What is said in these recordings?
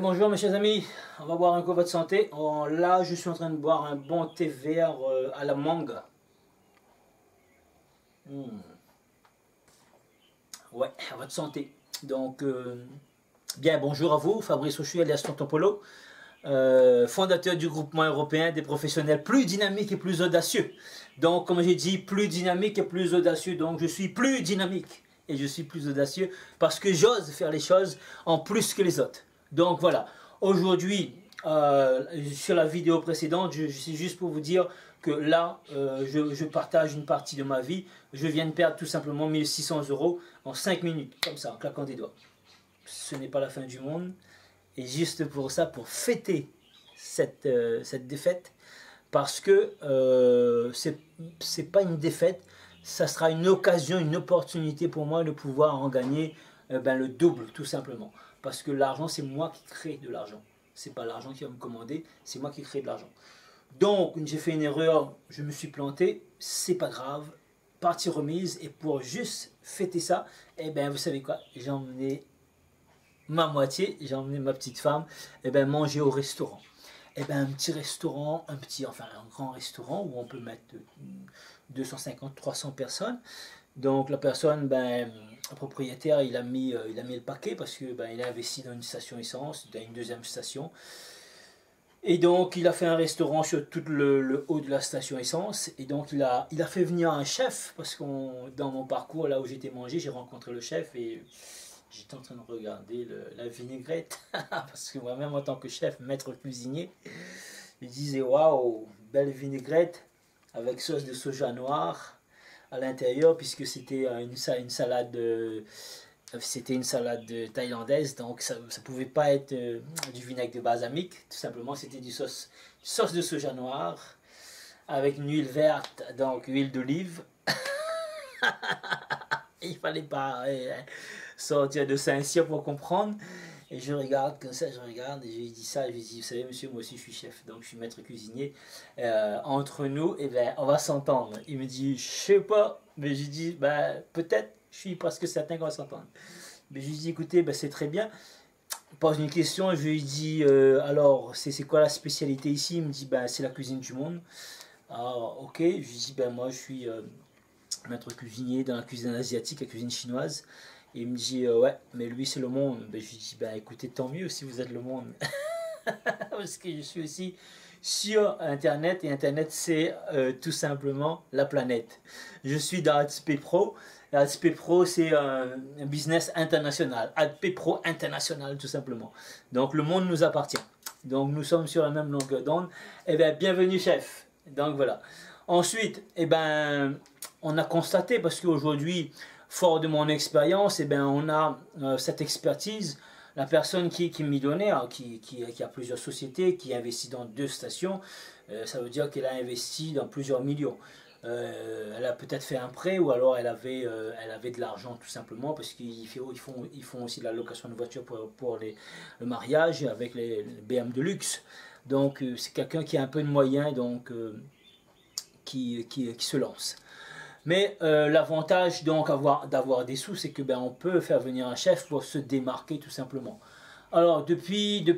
Bien bonjour mes chers amis, on va boire un coup votre santé. Là je suis en train de boire un bon thé vert à la mangue. Hmm. Ouais, à votre santé. Donc bien bonjour à vous, Fabrice Ochu alias Tonton Polo, fondateur du groupement européen des professionnels plus dynamiques et plus audacieux. Donc comme j'ai dit, plus dynamique et plus audacieux, donc je suis plus dynamique et je suis plus audacieux parce que j'ose faire les choses en plus que les autres. Donc voilà, aujourd'hui, sur la vidéo précédente, c'est juste pour vous dire que là, je partage une partie de ma vie. Je viens de perdre tout simplement 1600 euros en 5 minutes, comme ça, en claquant des doigts. Ce n'est pas la fin du monde. Et juste pour ça, pour fêter cette défaite, parce que c'est pas une défaite, ça sera une occasion, une opportunité pour moi de pouvoir en gagner le double, tout simplement. Parce que l'argent, c'est moi qui crée de l'argent. C'est pas l'argent qui va me commander, c'est moi qui crée de l'argent. Donc, j'ai fait une erreur, je me suis planté, c'est pas grave, partie remise. Et pour juste fêter ça, eh ben, vous savez quoi, j'ai emmené ma moitié, j'ai emmené ma petite femme manger au restaurant. Un petit restaurant, enfin un grand restaurant où on peut mettre 250-300 personnes. Donc la personne, le propriétaire, il a mis le paquet parce que il a investi dans une station essence, dans une deuxième station. Et donc il a fait un restaurant sur tout le haut de la station essence. Et donc il a fait venir un chef parce que dans mon parcours, là où j'étais mangé, j'ai rencontré le chef et j'étais en train de regarder la vinaigrette. Parce que moi-même en tant que chef, maître cuisinier, je disais waouh, belle vinaigrette avec sauce de soja noir à l'intérieur, puisque c'était une salade thaïlandaise, donc ça ne pouvait pas être du vinaigre de balsamique, tout simplement c'était du sauce de soja noir avec une huile verte, donc huile d'olive. Il fallait pas sortir de Saint-Cyr pour comprendre. Et je regarde comme ça, je regarde, et je lui dis ça, je lui dis, vous savez monsieur, moi aussi je suis chef, donc je suis maître cuisinier. Entre nous, on va s'entendre. Il me dit, je sais pas, mais je lui dis, peut-être, je suis presque certain qu'on va s'entendre. Mais je lui dis, écoutez, c'est très bien. Il pose une question, je lui dis, alors, c'est quoi la spécialité ici? Il me dit, c'est la cuisine du monde. Alors, ok, je lui dis, moi je suis maître cuisinier dans la cuisine asiatique, la cuisine chinoise. Et il me dit ouais, mais lui c'est le monde. Je lui dis écoutez, tant mieux si vous êtes le monde. Parce que je suis aussi sur Internet, et Internet c'est tout simplement la planète. Je suis dans ADP Pro. ADP Pro c'est un business international. ADP Pro international tout simplement. Donc le monde nous appartient. Donc nous sommes sur la même longueur d'onde. Bienvenue chef. Donc voilà. Ensuite, on a constaté, parce qu'aujourd'hui, fort de mon expérience, on a cette expertise. La personne qui est millionnaire, qui a plusieurs sociétés, qui investit dans 2 stations, ça veut dire qu'elle a investi dans plusieurs millions. Elle a peut-être fait un prêt, ou alors elle avait de l'argent tout simplement, parce qu'ils font aussi de la location de voitures pour le mariage avec les BM de luxe. Donc c'est quelqu'un qui a un peu de moyens, donc qui se lance. Mais l'avantage donc d'avoir des sous, c'est que on peut faire venir un chef pour se démarquer tout simplement. Alors depuis, on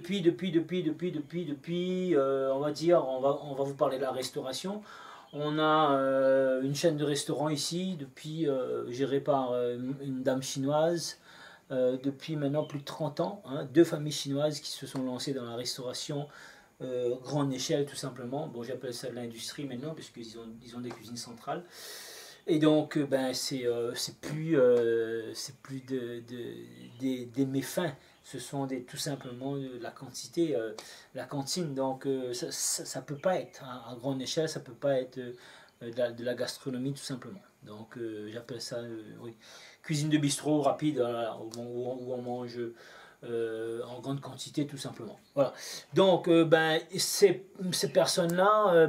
va dire, on va vous parler de la restauration. On a une chaîne de restaurants ici, gérée par une dame chinoise, depuis maintenant plus de 30 ans. 2 familles chinoises qui se sont lancées dans la restauration grande échelle tout simplement. Bon, j'appelle ça de l'industrie maintenant, puisqu'ils ont des cuisines centrales. Et donc, c'est plus des méfaits, ce sont tout simplement de la quantité, la cantine. Donc, ça peut pas être à grande échelle, ça peut pas être de la gastronomie tout simplement. Donc, j'appelle ça oui, cuisine de bistrot rapide, où on mange en grande quantité tout simplement. Voilà. Donc ces personnes-là,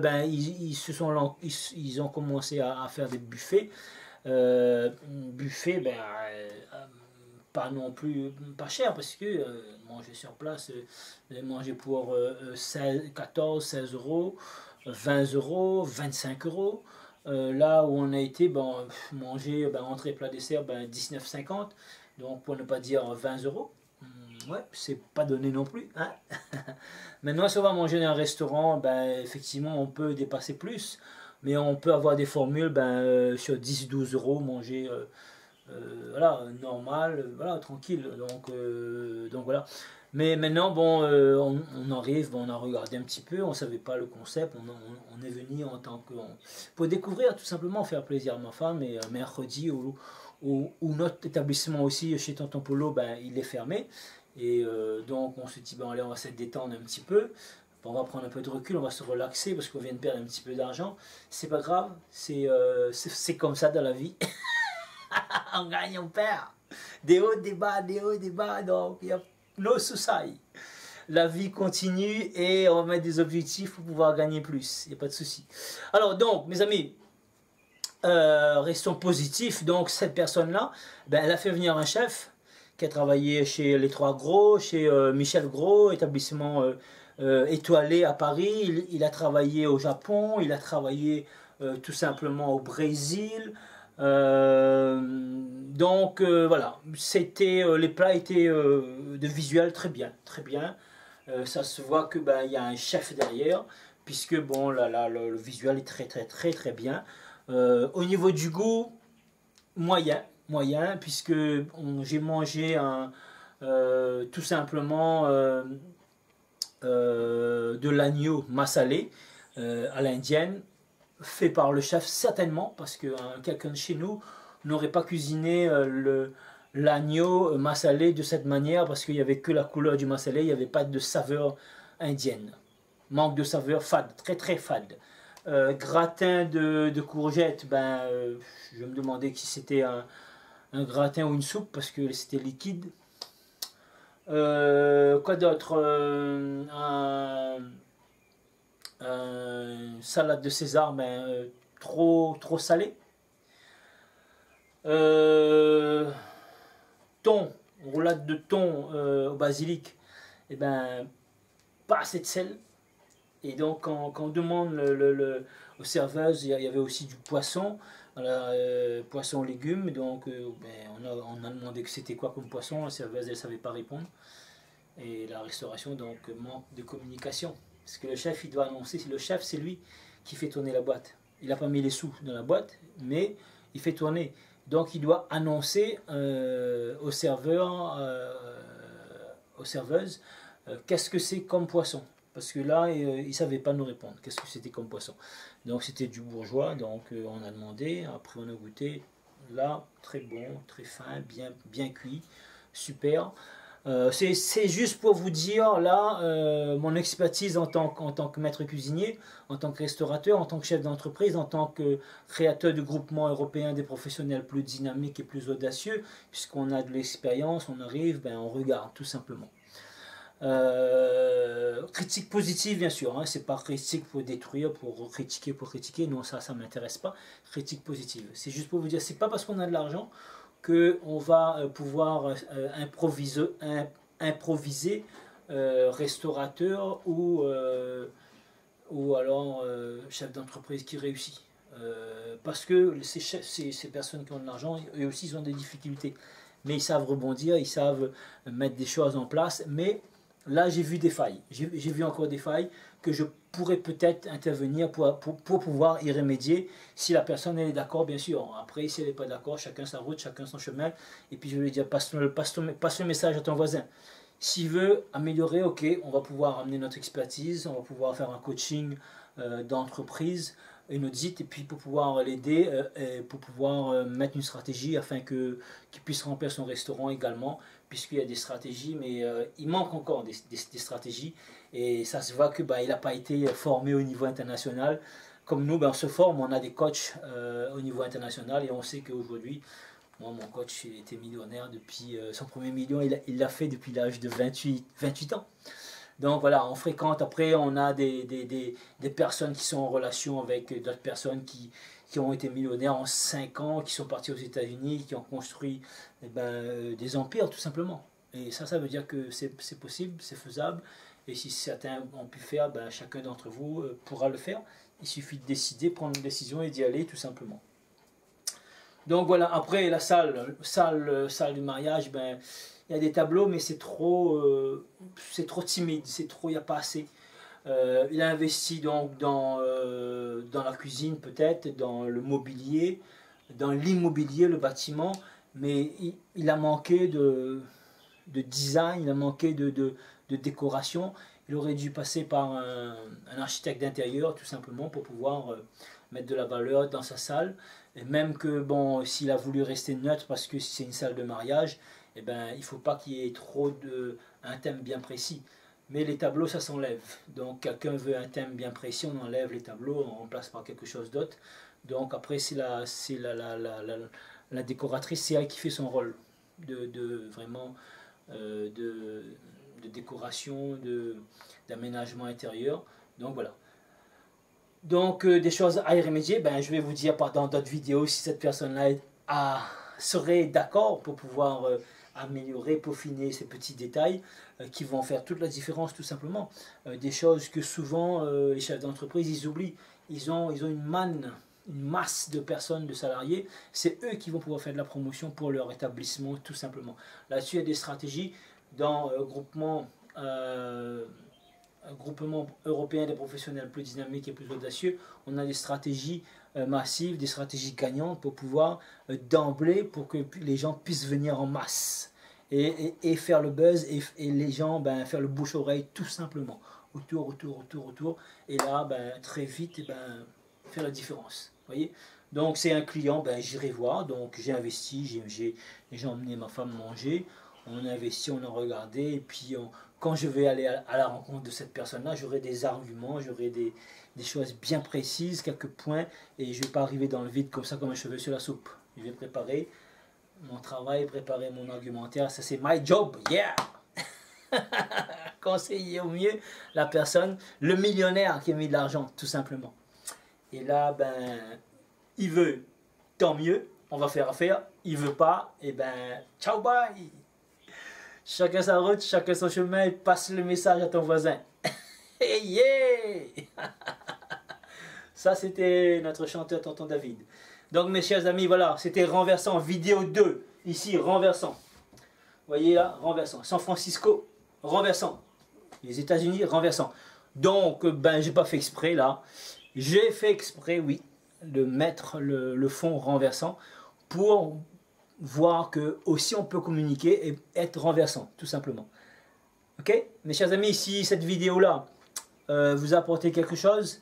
ils ont commencé à faire des buffets. Buffets, pas non plus pas cher, parce que manger sur place, manger pour 14, 16 euros, 20 euros, 25 euros. Là où on a été, manger entrée, plat, dessert, 19,50. Donc pour ne pas dire 20 euros. Ouais, c'est pas donné non plus. Hein. Maintenant, si on va manger dans un restaurant, ben, effectivement, on peut dépasser plus. Mais on peut avoir des formules ben, sur 10-12 euros, manger voilà, normal, voilà, tranquille. Donc voilà. Mais maintenant, bon, on arrive, bon, on a regardé un petit peu, on savait pas le concept, on est venu en tant que... pour découvrir, tout simplement, faire plaisir à ma femme, et mercredi, où notre établissement aussi, chez Tonton Polo, ben, il est fermé. Et donc, on se dit, ben, allez, on va se détendre un petit peu. On va prendre un peu de recul, on va se relaxer parce qu'on vient de perdre un petit peu d'argent. C'est pas grave, c'est comme ça dans la vie. On gagne, on perd. Des hauts, des hauts, des bas. Donc, il y a no souci. La vie continue et on va mettre des objectifs pour pouvoir gagner plus. Il n'y a pas de souci. Alors, donc, mes amis, restons positifs. Donc, cette personne-là, ben, elle a fait venir un chef qui a travaillé chez les Trois Gros, chez Michel Gros, établissement étoilé à Paris. Il a travaillé au Japon, il a travaillé tout simplement au Brésil. Voilà, c'était les plats étaient de visuel très bien, très bien. Ça se voit que ben il y a un chef derrière, puisque bon le visuel est très bien. Au niveau du goût, moyen, puisque j'ai mangé tout simplement de l'agneau massalé à l'indienne, fait par le chef certainement, parce que quelqu'un de chez nous n'aurait pas cuisiné l'agneau massalé de cette manière, parce qu'il n'y avait que la couleur du massalé, il n'y avait pas de saveur indienne. Manque de saveur fade, très fade. Gratin de courgettes, ben, je me demandais si c'était un gratin ou une soupe, parce que c'était liquide. Quoi d'autre salade de César, mais trop salé. Thon, roulade de thon au basilic, et ben pas assez de sel. Et donc quand on demande aux serveuses, il y avait aussi du poisson, voilà, poisson légumes. Donc on a demandé que c'était quoi comme poisson. La serveuse elle savait pas répondre. Et la restauration donc manque de communication. Parce que le chef il doit annoncer, si le chef c'est lui qui fait tourner la boîte. Il n'a pas mis les sous dans la boîte, mais il fait tourner. Donc il doit annoncer aux serveurs, aux serveuses, qu'est-ce que c'est comme poisson. Parce que là, il ne savait pas nous répondre, qu'est-ce que c'était comme poisson. Donc c'était du bourgeois, donc on a demandé, après on a goûté. Là, très bon, très fin, bien cuit, super. C'est juste pour vous dire là mon expertise en tant que maître cuisinier, en tant que restaurateur, en tant que chef d'entreprise, en tant que créateur du groupement européen des professionnels plus dynamiques et plus audacieux, puisqu'on a de l'expérience, on arrive, ben, on regarde tout simplement. Critique positive bien sûr, hein, c'est pas critique pour détruire, pour critiquer, non ça m'intéresse pas. Critique positive, c'est juste pour vous dire, c'est pas parce qu'on a de l'argent qu'on va pouvoir improviser restaurateur ou alors chef d'entreprise qui réussit. Parce que ces personnes qui ont de l'argent, eux aussi ils ont des difficultés. Mais ils savent rebondir, ils savent mettre des choses en place. Mais là j'ai vu des failles, j'ai vu encore des failles que je pourrais peut-être intervenir pour pouvoir y remédier si la personne est d'accord bien sûr. Après si elle n'est pas d'accord, chacun sa route, chacun son chemin. Et puis je vais lui dire passe le message à ton voisin. S'il veut améliorer, ok, on va pouvoir amener notre expertise, on va pouvoir faire un coaching d'entreprise, une audit, et puis pour pouvoir l'aider, pour pouvoir mettre une stratégie afin qu'il puisse remplir son restaurant également, puisqu'il y a des stratégies, mais il manque encore des stratégies, et ça se voit que bah, il n'a pas été formé au niveau international. Comme nous, ben, on se forme, on a des coachs au niveau international, et on sait qu'aujourd'hui, moi, mon coach, il était millionnaire depuis son premier million, il l'a fait depuis l'âge de 28 ans. Donc voilà, on fréquente, après on a des personnes qui sont en relation avec d'autres personnes qui ont été millionnaires en 5 ans, qui sont partis aux États-Unis, qui ont construit des empires tout simplement. Et ça veut dire que c'est possible, c'est faisable. Et si certains ont pu faire, ben, chacun d'entre vous pourra le faire. Il suffit de décider, prendre une décision et d'y aller tout simplement. Donc voilà, après la salle du mariage, ben, il y a des tableaux, mais c'est trop timide, il n'y a pas assez. Il a investi donc dans la cuisine peut-être, dans le mobilier, dans l'immobilier, le bâtiment, mais il a manqué de design, il a manqué de décoration. Il aurait dû passer par un architecte d'intérieur tout simplement pour pouvoir mettre de la valeur dans sa salle. Et même que bon, s'il a voulu rester neutre parce que c'est une salle de mariage, eh ben, il ne faut pas qu'il y ait trop un thème bien précis. Mais les tableaux, ça s'enlève. Donc quelqu'un veut un thème bien précis, on enlève les tableaux, on remplace par quelque chose d'autre. Donc après, c'est la décoratrice, c'est elle qui fait son rôle vraiment de décoration, d'aménagement intérieur. Donc voilà. Donc des choses à y remédier, ben, je vais vous dire dans d'autres vidéos si cette personne-là serait d'accord pour pouvoir améliorer, peaufiner ces petits détails qui vont faire toute la différence tout simplement. Des choses que souvent les chefs d'entreprise ils oublient. Ils ont une masse de personnes, de salariés, c'est eux qui vont pouvoir faire de la promotion pour leur établissement tout simplement. Là-dessus il y a des stratégies dans groupement européen des professionnels plus dynamiques et plus audacieux. On a des stratégies massives, des stratégies gagnantes pour pouvoir d'emblée, pour que les gens puissent venir en masse et faire le buzz et les gens faire le bouche-oreille tout simplement, autour. Et là, très vite, faire la différence. Voyez, donc c'est un client, j'irai voir, donc j'ai investi, j'ai emmené ma femme manger, on a investi, on a regardé, et puis quand je vais aller à la rencontre de cette personne-là, j'aurai des arguments, j'aurai des choses bien précises, quelques points, et je ne vais pas arriver dans le vide comme ça, comme un cheveu sur la soupe. Je vais préparer mon travail, préparer mon argumentaire, ça c'est my job, yeah. Conseiller au mieux la personne, le millionnaire qui a mis de l'argent, tout simplement. Et là, il veut, tant mieux, on va faire affaire. Il veut pas, et ciao bye. Chacun sa route, chacun son chemin, passe le message à ton voisin. Hey yeah. Ça c'était notre chanteur Tonton David. Donc mes chers amis, voilà, c'était Renversant, vidéo 2. Ici, Renversant. Vous voyez là, Renversant. San Francisco, Renversant. Les États-Unis, Renversant. Donc, j'ai pas fait exprès là. J'ai fait exprès, oui, de mettre le fond renversant pour voir que aussi on peut communiquer et être renversant, tout simplement. Ok, mes chers amis, si cette vidéo-là vous a apporté quelque chose,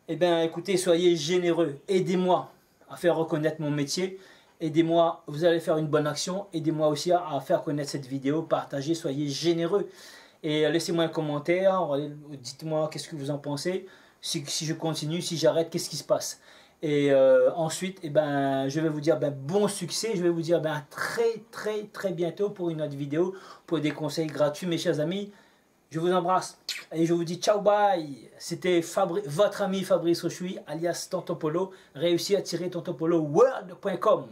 eh bien, écoutez, soyez généreux. Aidez-moi à faire reconnaître mon métier. Aidez-moi, vous allez faire une bonne action. Aidez-moi aussi à faire connaître cette vidéo. Partagez, soyez généreux. Et laissez-moi un commentaire. Dites-moi qu'est-ce que vous en pensez. Si je continue, si j'arrête, qu'est-ce qui se passe? Et ensuite, je vais vous dire bon succès. Je vais vous dire très bientôt pour une autre vidéo, pour des conseils gratuits, mes chers amis. Je vous embrasse et je vous dis ciao bye. C'était votre ami Fabrice Ochoui, alias Tonton Polo. Réussi à tirer tontonpoloworld.com.